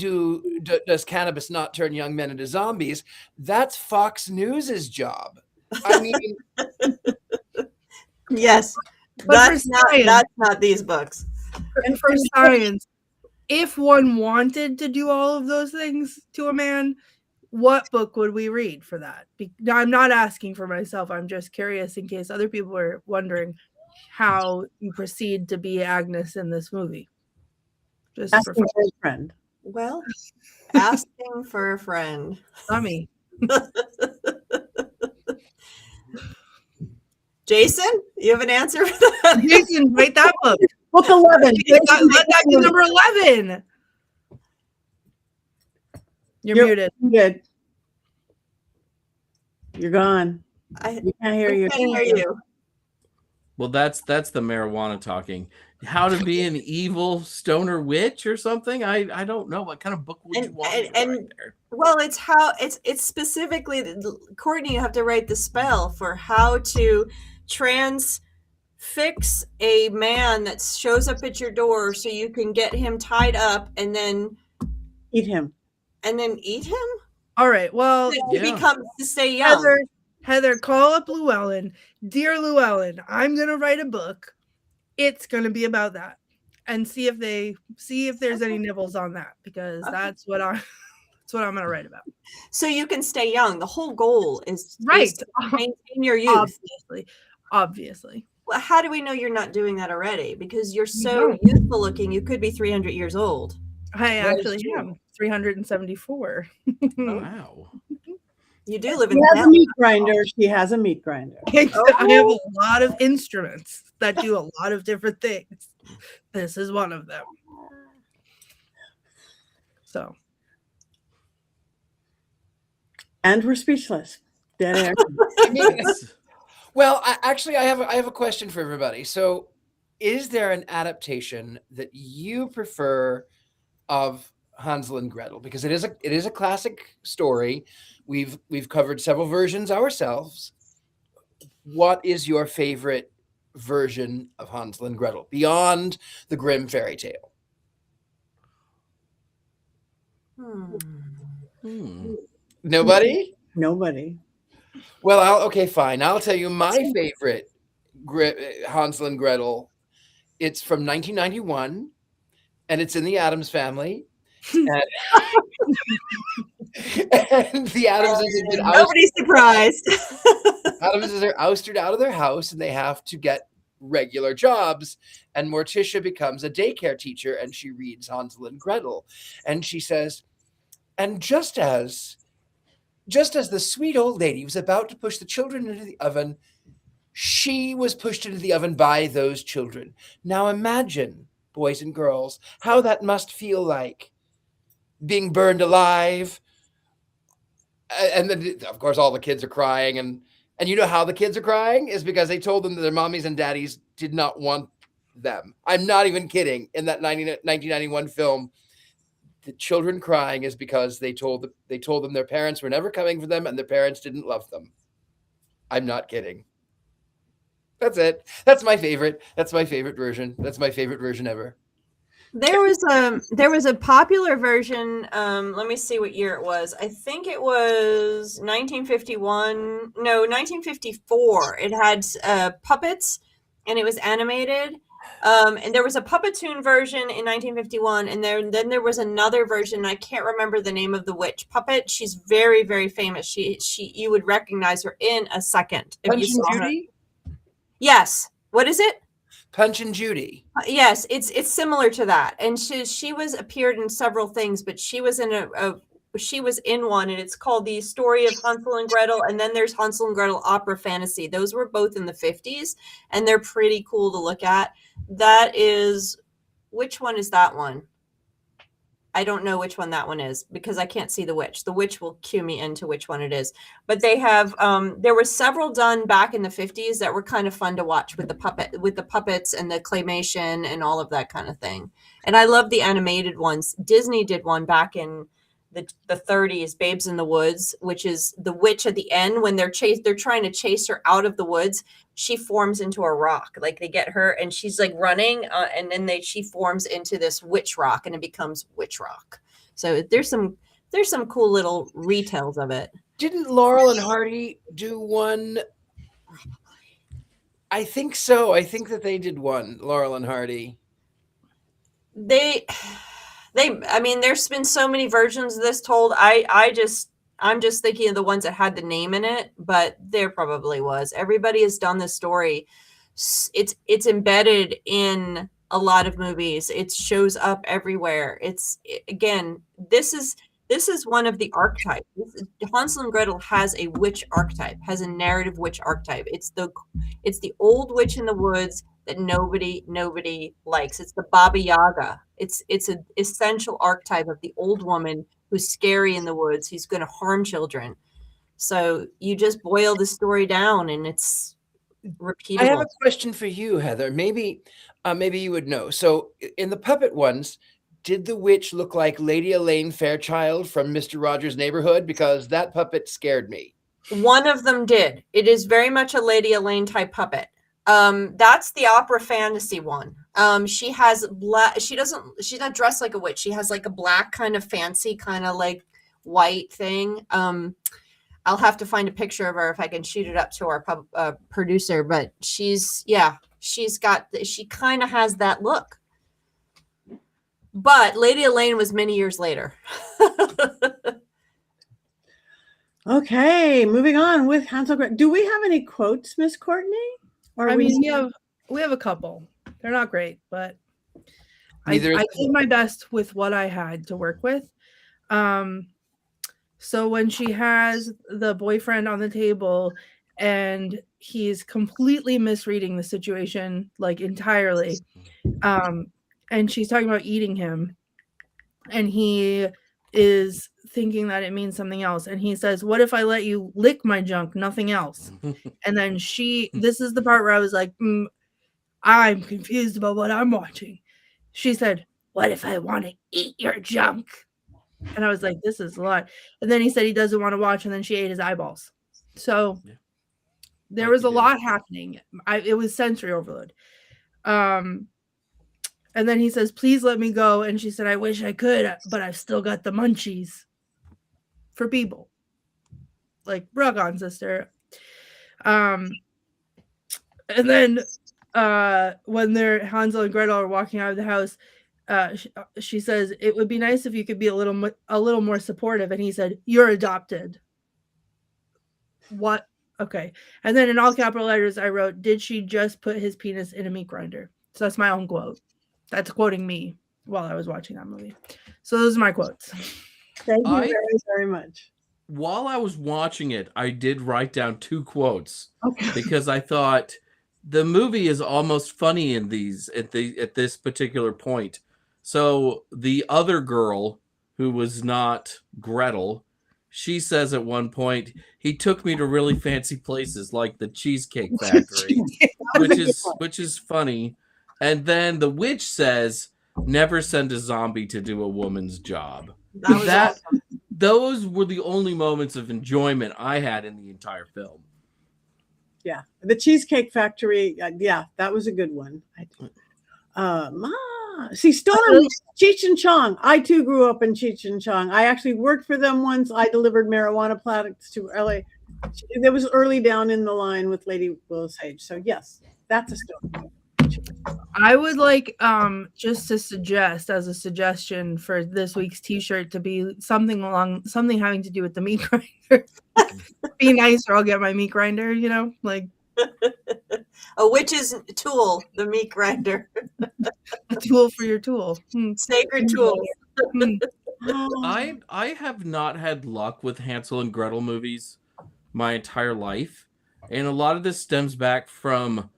does cannabis not turn young men into zombies, that's Fox News's job. I mean, yes, But that's not these books. And for science, if one wanted to do all of those things to a man, what book would we read for that? I'm not asking for myself. I'm just curious in case other people are wondering how you proceed to be Agnes in this movie. Just Asking for a friend. Well, asking for a friend. not me. Jason, you have an answer for that? Jason, write that book. Book 11. Let that be number 11. You're muted. Good. You're gone. I can't hear you. can't hear you. Well, that's the marijuana talking. How to be an evil stoner witch or something? I don't know. What kind of book would you want me to write there? Well, it's specifically, Courtney, you have to write the spell for how to fix a man that shows up at your door so you can get him tied up and then Eat him. eat him? All right. Well, To stay young. Heather, call up Llewellyn. Dear Llewellyn, I'm going to write a book. It's going to be about that. And see if there's any nibbles on that, because that's what I'm going to write about. So you can stay young. The whole goal is to maintain your youth. Obviously. Well, how do we know you're not doing that already? Because you're so youthful looking. You could be 300 years old. I actually am 374. Wow. You do live in She has a meat grinder. She has a meat grinder. I have a lot of instruments that do a lot of different things. This is one of them. So. And we're speechless. Dead air. well, I have a question for everybody. So, is there an adaptation that you prefer of Hansel and Gretel? Because it is a classic story. We've covered several versions ourselves. What is your favorite version of Hansel and Gretel beyond the Grimm fairy tale? Nobody? Nobody. Well, okay, fine. I'll tell you my favorite Hansel and Gretel. It's from 1991, and it's in the Addams Family. And, and the Addamses have been Nobody's surprised. Addamses are ousted out of their house, and they have to get regular jobs. And Morticia becomes a daycare teacher, and she reads Hansel and Gretel, and she says, "And just as the sweet old lady was about to push the children into the oven, she was pushed into the oven by those children. Now imagine, boys and girls, how that must feel like, being burned alive." And then, of course, all the kids are crying. And you know how the kids are crying is because they told them that their mommies and daddies did not want them. I'm not even kidding. In that 1991 film, the children crying is because they told them their parents were never coming for them and their parents didn't love them. I'm not kidding. That's it. That's my favorite. That's my favorite version. That's my favorite version ever. There was a popular version. Let me see what year it was. I think it was 1951. No, 1954. It had puppets, and it was animated. And there was a Puppetoon version in 1951, and then there was another version. I can't remember the name of the witch puppet. She's very, very famous. She you would recognize her in a second if Punch you and saw her. Judy? Yes. What is it? Punch and Judy. Yes, it's similar to that, and she was appeared in several things, but she was in she was in one, and it's called The Story of Hansel and Gretel, and then there's Hansel and Gretel Opera Fantasy. Those were both in the 50s, and they're pretty cool to look at. That is, which one is that one? I don't know which one that one is because I can't see the witch. The witch will cue me into which one it is. But they have there were several done back in the 50s that were kind of fun to watch with the puppets and the claymation and all of that kind of thing. And I love the animated ones. Disney did one back in the 30s, Babes in the Woods, which is the witch at the end when they're trying to chase her out of the woods. She forms into a rock. Like they get her and she's like running and then she forms into this witch rock and it becomes Witch Rock. So there's some cool little retells of it. Didn't Laurel and Hardy do one? I think so. I think that they did one, Laurel and Hardy. I mean, there's been so many versions of this told. I'm just thinking of the ones that had the name in it, but there probably was. Everybody has done this story. It's embedded in a lot of movies. It shows up everywhere. Again, this is one of the archetypes. Hansel and Gretel has a witch archetype, has a narrative witch archetype. It's the old witch in the woods that nobody likes. It's the Baba Yaga. It's an essential archetype of the old woman who's scary in the woods, who's going to harm children. So you just boil the story down, and it's repeatable. I have a question for you, Heather. Maybe you would know. So in the puppet ones, did the witch look like Lady Elaine Fairchild from Mr. Rogers' Neighborhood? Because that puppet scared me. One of them did. It is very much a Lady Elaine type puppet. That's the Opera Fantasy one. She has black. She's not dressed like a witch. She has like a black kind of fancy kind of like white thing. I'll have to find a picture of her if I can shoot it up to our producer. But she kind of has that look. But Lady Elaine was many years later. Okay, moving on with Hansel Gretel. Do we have any quotes, Miss Courtney? Or we have a couple. They're not great, but I did my best with what I had to work with. So when she has the boyfriend on the table and he's completely misreading the situation, like entirely, and she's talking about eating him, and he is thinking that it means something else, and he says, "What if I let you lick my junk, nothing else?" And then this is the part where I was like, I'm confused about what I'm watching. She said, "What if I want to eat your junk?" And I was like, this is a lot. And then he said he doesn't want to watch, and then she ate his eyeballs. So There Like was you a do. lot happening. It was sensory overload. And then he says, "Please let me go." And she said, "I wish I could, but I've still got the munchies for people." Like, rock on, sister. And then when Hansel and Gretel are walking out of the house, she says, "It would be nice if you could be a little more supportive." And he said, "You're adopted." What? Okay. And then in all capital letters, I wrote, "Did she just put his penis in a meat grinder?" So that's my own quote. That's quoting me while I was watching that movie. So those are my quotes. Thank you I- very, very much. While I was watching it, I did write down 2 quotes Okay. because I thought the movie is almost funny in these at this particular point. So the other girl who was not Gretel, she says at one point, "He took me to really fancy places like the Cheesecake Factory," which is funny. And then the witch says, "Never send a zombie to do a woman's job." That was awesome. Those were the only moments of enjoyment I had in the entire film. Yeah, the Cheesecake Factory. Yeah, that was a good one. See, Stoner, Cheech and Chong. I too grew up in Cheech and Chong. I actually worked for them once. I delivered marijuana products to LA. It was early down in the line with Lady Willis-Hage. So yes, that's a Stoner. I would like just to suggest as a suggestion for this week's t-shirt to be something having to do with the meat grinder. Be nice or I'll get my meat grinder, like A witch's tool, the meat grinder. a tool for your tool. Sacred tool. I have not had luck with Hansel and Gretel movies my entire life. And a lot of this stems back from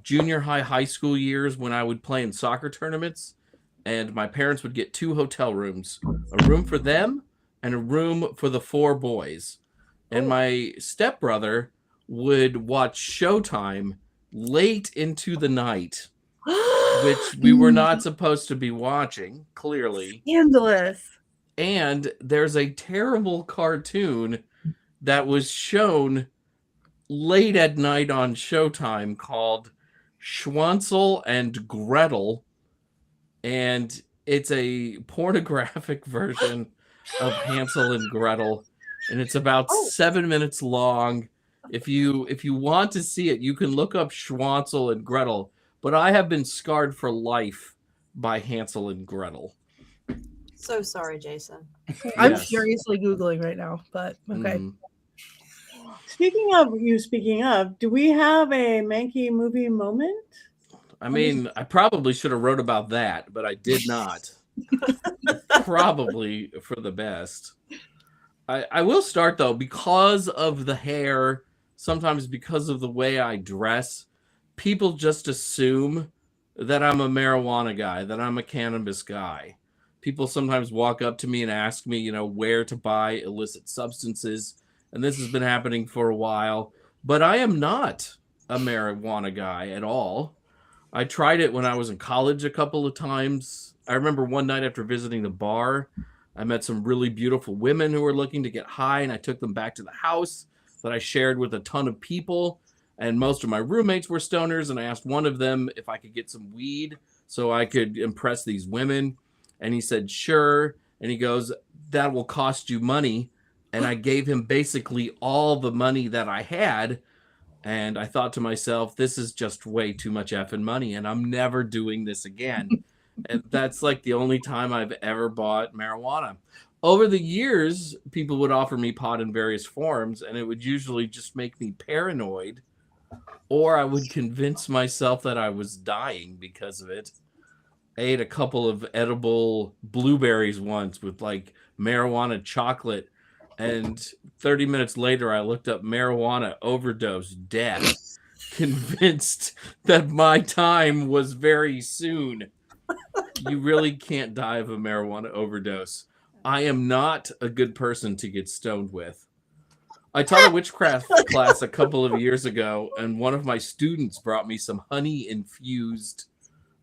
junior high school years when I would play in soccer tournaments, and my parents would get 2 hotel rooms, a room for them and a room for the 4 boys. And my stepbrother would watch Showtime late into the night, which we were not supposed to be watching, clearly. Scandalous. And there's a terrible cartoon that was shown late at night on Showtime called Hansel and Gretel, and it's a pornographic version of Hansel and Gretel, and it's about 7 minutes long. If you want to see it, you can look up Hansel and Gretel, but I have been scarred for life by Hansel and Gretel. So sorry, Jason. I'm Yes. furiously Googling right now, but okay. Speaking of, do we have a Mankey movie moment? I mean, I probably should have wrote about that, but I did not. Probably for the best. I will start, though, because of the hair, sometimes because of the way I dress, people just assume that I'm a marijuana guy, that I'm a cannabis guy. People sometimes walk up to me and ask me, where to buy illicit substances. And this has been happening for a while. But I am not a marijuana guy at all. I tried it when I was in college a couple of times. I remember one night after visiting the bar, I met some really beautiful women who were looking to get high, and I took them back to the house that I shared with a ton of people. And most of my roommates were stoners, and I asked one of them if I could get some weed so I could impress these women. And he said, sure. And he goes, that will cost you money. And I gave him basically all the money that I had. And I thought to myself, this is just way too much effing money, and I'm never doing this again. And that's like the only time I've ever bought marijuana. Over the years, people would offer me pot in various forms, and it would usually just make me paranoid, or I would convince myself that I was dying because of it. I ate a couple of edible blueberries once with like marijuana chocolate, and 30 minutes later, I looked up marijuana overdose death, convinced that my time was very soon. You really can't die of a marijuana overdose. I am not a good person to get stoned with. I taught a witchcraft class a couple of years ago, and one of my students brought me some honey infused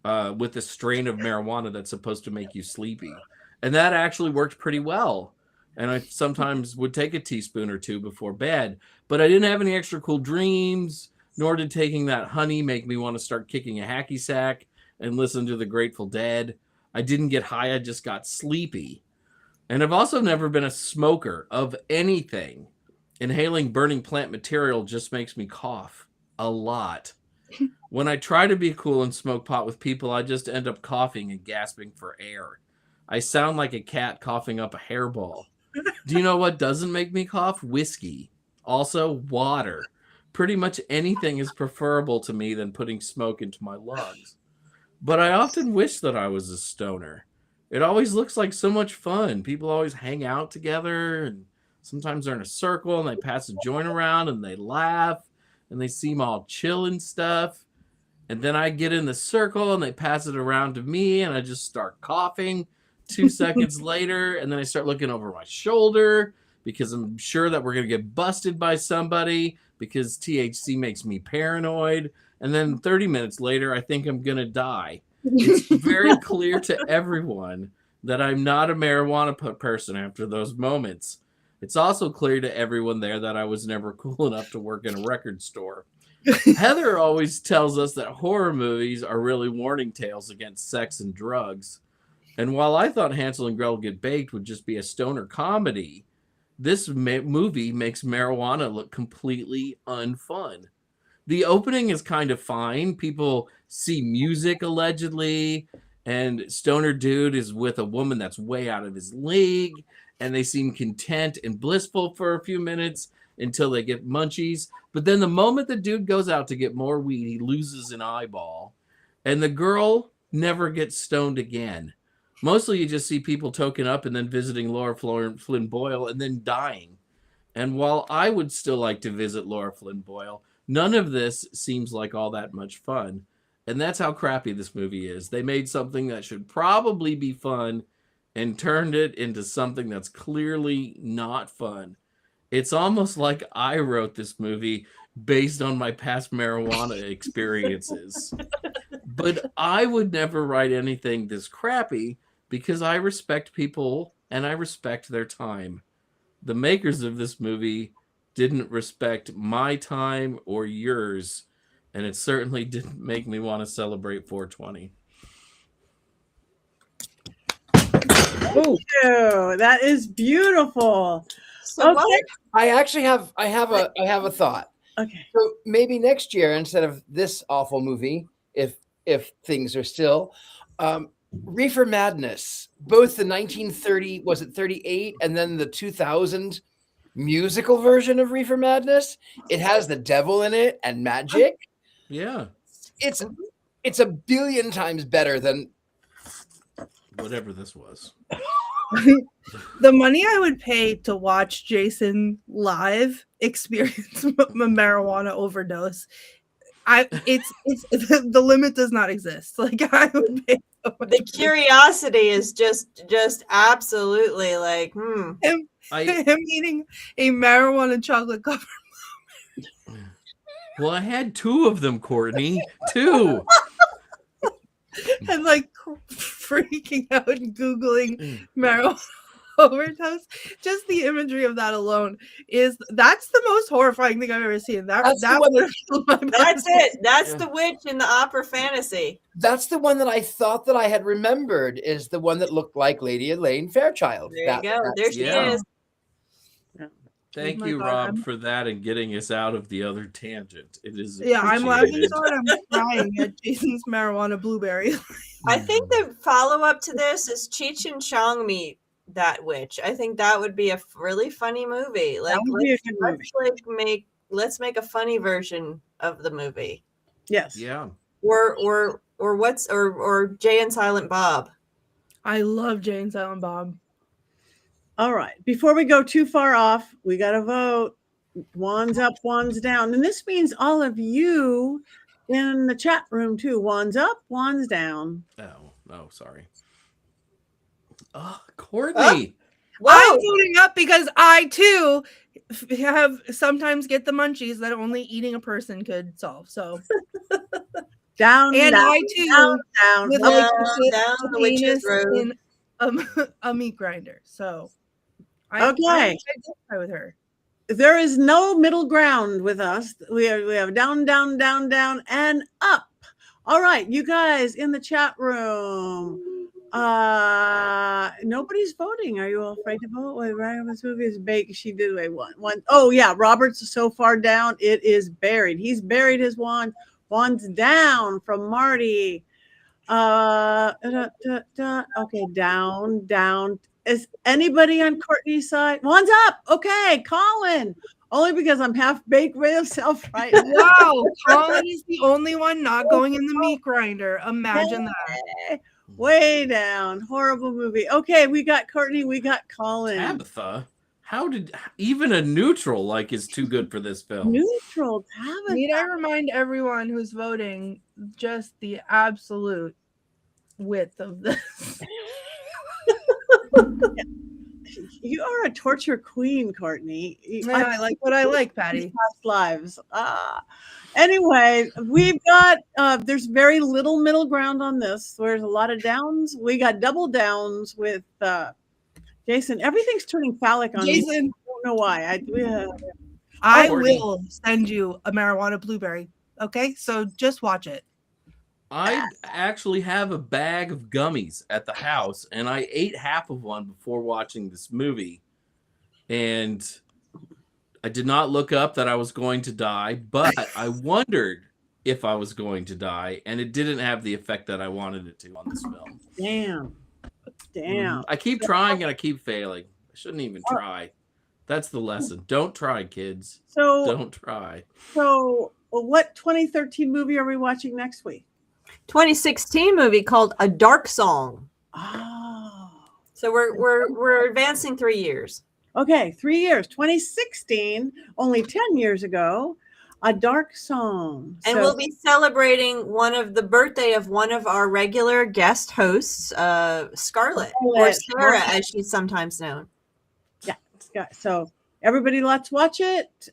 with a strain of marijuana that's supposed to make you sleepy. And that actually worked pretty well. and I sometimes would take a teaspoon or two before bed, but I didn't have any extra cool dreams, nor did taking that honey make me want to start kicking a hacky sack and listen to the Grateful Dead. I didn't get high, I just got sleepy. And I've also never been a smoker of anything. Inhaling burning plant material just makes me cough a lot. When I try to be cool and smoke pot with people, I just end up coughing and gasping for air. I sound like a cat coughing up a hairball. Do you know what doesn't make me cough? Whiskey. Also, water. Pretty much anything is preferable to me than putting smoke into my lungs. But I often wish that I was a stoner. It always looks like so much fun. People always hang out together, and sometimes they're in a circle and they pass a joint around and they laugh and they seem all chill and stuff. And then I get in the circle and they pass it around to me and I just start coughing 2 seconds later. And then I start looking over my shoulder because I'm sure that we're going to get busted by somebody because THC makes me paranoid. And then 30 minutes later, I think I'm going to die. It's very clear to everyone that I'm not a marijuana person after those moments. It's also clear to everyone there that I was never cool enough to work in a record store. Heather always tells us that horror movies are really warning tales against sex and drugs. And while I thought Hansel and Gretel Get Baked would just be a stoner comedy, this movie makes marijuana look completely unfun. The opening is kind of fine. People see music allegedly, and stoner dude is with a woman that's way out of his league, and they seem content and blissful for a few minutes until they get munchies. But then the moment the dude goes out to get more weed, he loses an eyeball, and the girl never gets stoned again. Mostly you just see people token up and then visiting Laura Flynn Boyle and then dying. And while I would still like to visit Laura Flynn Boyle, none of this seems like all that much fun. And that's how crappy this movie is. They made something that should probably be fun and turned it into something that's clearly not fun. It's almost like I wrote this movie based on my past marijuana experiences. But I would never write anything this crappy because I respect people and I respect their time. The makers of this movie didn't respect my time or yours, and it certainly didn't make me want to celebrate 420. Oh, that is beautiful. So Okay. what? I actually have a thought. Okay. So maybe next year, instead of this awful movie, if things are still, Reefer Madness, both the 1938 and then the 2000 musical version of Reefer Madness. It has the devil in it and magic. Yeah. It's a billion times better than Whatever this was. The money I would pay to watch Jason live experience a marijuana overdose, it's the limit does not exist. Like I would pay so much The curiosity is just absolutely like, him eating a marijuana chocolate covered. Well, I had 2 of them, Courtney. 2. And like freaking out and Googling marijuana overdose. Just the imagery of that alone that's the most horrifying thing I've ever seen. That's it. That's the witch in the opera fantasy. That's the one that I thought that I had remembered is the one that looked like Lady Elaine Fairchild. There you go. There she is. Thank Oh my you, God, Rob, for that and getting us out of the other tangent. It is I'm laughing appreciated. so hard I'm crying at Jason's marijuana blueberry. I think the follow-up to this is Cheech and Chong meet that witch. I think that would be a really funny movie. Like would be a good movie. let's make a funny version of the movie. Yes. Yeah. Or Jay and Silent Bob. I love Jay and Silent Bob. All right. Before we go too far off, we got to vote. Wands up, wands down. And this means all of you in the chat room too. Wands up, wands down. Oh, sorry. Oh, Courtney. I'm voting up because I too have sometimes get the munchies that only eating a person could solve. So down, and down, I too down, would down. like to put down a the witch's penis road. in a meat grinder. So I Okay. identify with her. There is no middle ground with us. We have down, down, down, down, and up. All right, you guys in the chat room. Nobody's voting. Are you all afraid to vote? Wait, right, this movie is baked. She did wait one. Oh yeah, Robert's so far down. It is buried. He's buried his wand. Wand's down from Marty. Okay, down. Is anybody on Courtney's side? Wand's up. Okay, Colin. Only because I'm half baked myself right now. Wow, Colin is the only one not going in the meat grinder. Imagine that. Way down. Horrible movie. Okay, we got Courtney. We got Colin. Tabitha, how did even a neutral like is too good for this film? Neutral Tabitha. Need I remind everyone who's voting just the absolute width of this? You are a torture queen, Courtney. I like what I like, Patty. Past lives. Anyway, we've got there's very little middle ground on this. There's a lot of downs. We got double downs with Jason. Everything's turning phallic on Jason, me. I don't know why. I Courtney. will send you a marijuana blueberry. Okay, so just watch it. I actually have a bag of gummies at the house, and I ate half of one before watching this movie. And I did not look up that I was going to die, but I wondered if I was going to die, and it didn't have the effect that I wanted it to on this film. Damn. I keep trying and I keep failing. I shouldn't even try. That's the lesson. Don't try, kids. So Don't try. So what 2013 movie are we watching next week? 2016 movie called A Dark Song. Oh. So we're advancing 3 years. Okay, 3 years. 2016, only 10 years ago, A Dark Song. And we'll be celebrating the birthday of one of our regular guest hosts, Scarlett, or Sarah, as she's sometimes known. Yeah. So everybody, let's watch it.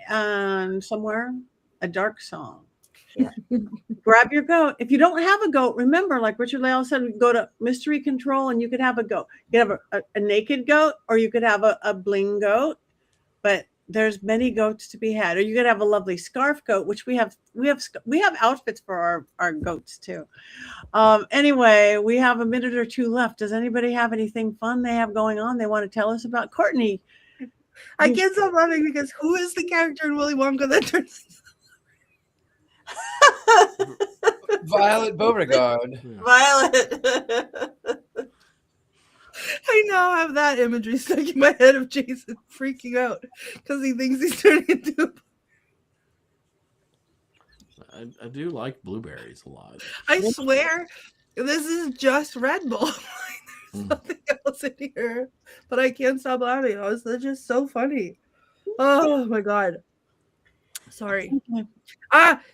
Somewhere, A Dark Song. Yeah. Grab your goat. If you don't have a goat, remember, like Richard-Lael said, we go to Mystery Control and you could have a goat. You could have a naked goat, or you could have a bling goat. But there's many goats to be had. Or you could have a lovely scarf goat, which we have outfits for our goats too. Anyway, we have a minute or two left. Does anybody have anything fun they have going on they want to tell us about? Courtney. I can't stop laughing because who is the character in Willy Wonka that turns Violet Beauregard. Violet. I now have that imagery stuck in my head of Jason freaking out because he thinks he's turning into I do like blueberries a lot. I swear this is just Red Bull. There's nothing else in here. But I can't stop laughing. It's just so funny. Oh my god. Sorry.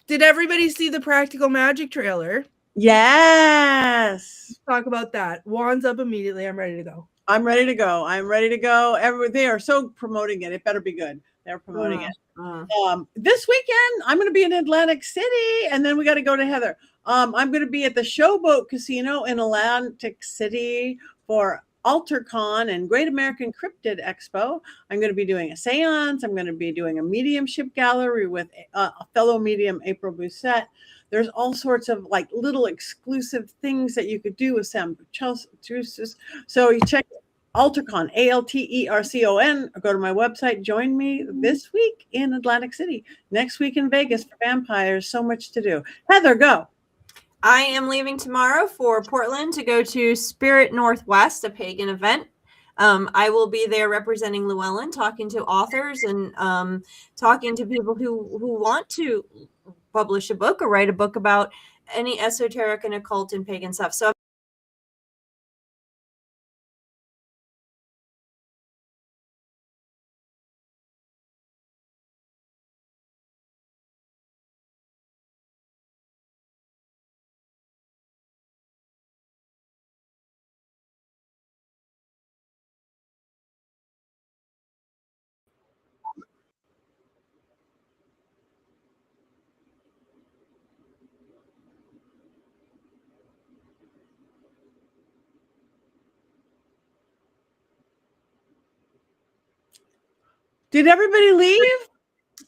Did everybody see the Practical Magic trailer? Yes. Talk about that. Wand's up immediately. I'm ready to go. I'm ready to go. They are so promoting it. It better be good. They're promoting it. This weekend, I'm going to be in Atlantic City, and then we got to go to Heather. I'm going to be at the Showboat Casino in Atlantic City for AlterCon and Great American Cryptid Expo. I'm going to be doing a seance. I'm going to be doing a mediumship gallery with a fellow medium, April Doucette. There's all sorts of like little exclusive things that you could do with Sam juices. So you check AlterCon, ALTERCON, or go to my website. Join me this week in Atlantic City. Next week in Vegas for vampires. So much to do. Heather, go. I am leaving tomorrow for Portland to go to Spirit Northwest, a pagan event. I will be there representing Llewellyn, talking to authors and talking to people who want to publish a book or write a book about any esoteric and occult and pagan stuff. So Did everybody leave?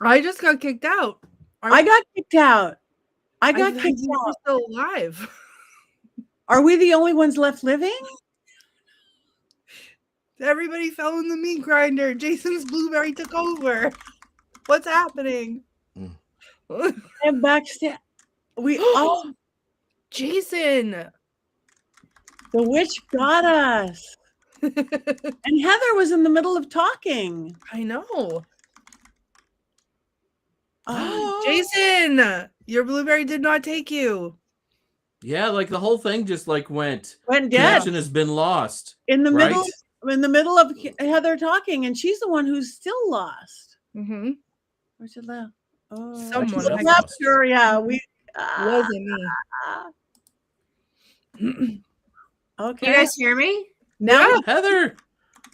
I just got kicked out. I got kicked out. I I got thought kicked you were out. still alive. Are we the only ones left living? Everybody fell in the meat grinder. Jason's blueberry took over. What's happening? I'm backstage. We all Jason. the witch got us. And Heather was in the middle of talking. I know. Oh, Jason, your blueberry did not take you. Yeah, like the whole thing just like went went dead connection has been lost. in the right? middle of Heather talking, and she's the one who's still lost. Mm-hmm. Richard-Lael. Oh, Someone Richard-Lael I left lost. her. Yeah, we. Wasn't me. Okay. You guys hear me? now, Heather.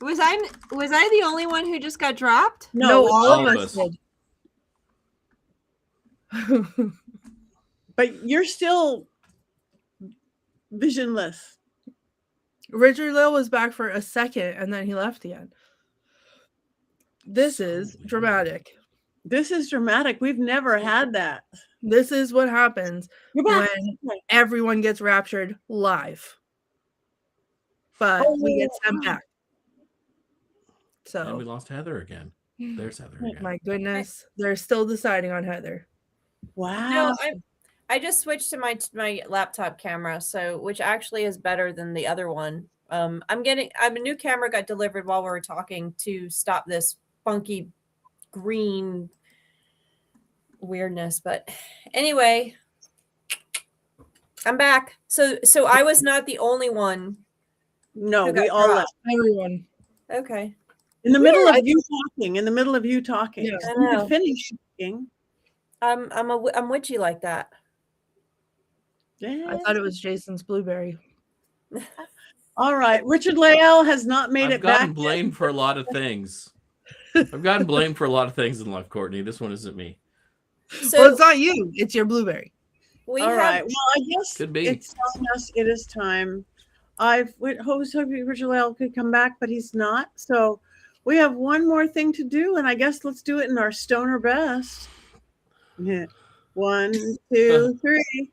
Was I the only one who just got dropped? no, all of us did. but you're still visionless. Richard-Lael was back for a second and then he left again. This is dramatic. This is dramatic. We've never had that. This is what happens You're back. when everyone gets raptured live. But we get sent back. And we So, lost Heather again. There's Heather again. my goodness, they're still deciding on Heather. Wow. No, I just switched to my laptop camera, so which actually is better than the other one. I'm a new camera got delivered while we were talking to stop this funky green weirdness. But anyway, I'm back. So I was not the only one. No, who we got all dropped. left. Everyone. Okay. In the middle of you talking. In the middle of you talking. Yeah. So I you know. could finish talking. I'm witchy like that. Yeah. I thought it was Jason's blueberry. All right. Richard-Lael has not made I've it gotten back. blamed for a lot of things. I've gotten blamed for a lot of things in life, Courtney. This one isn't me. So Well, it's not you. It's your blueberry. we All have right. Well, I guess Could be. it's telling us it is time. I was hoping Richard-Lael could come back, but he's not. So we have one more thing to do, and I guess let's do it in our stoner best. Yeah. 1, 2, 3.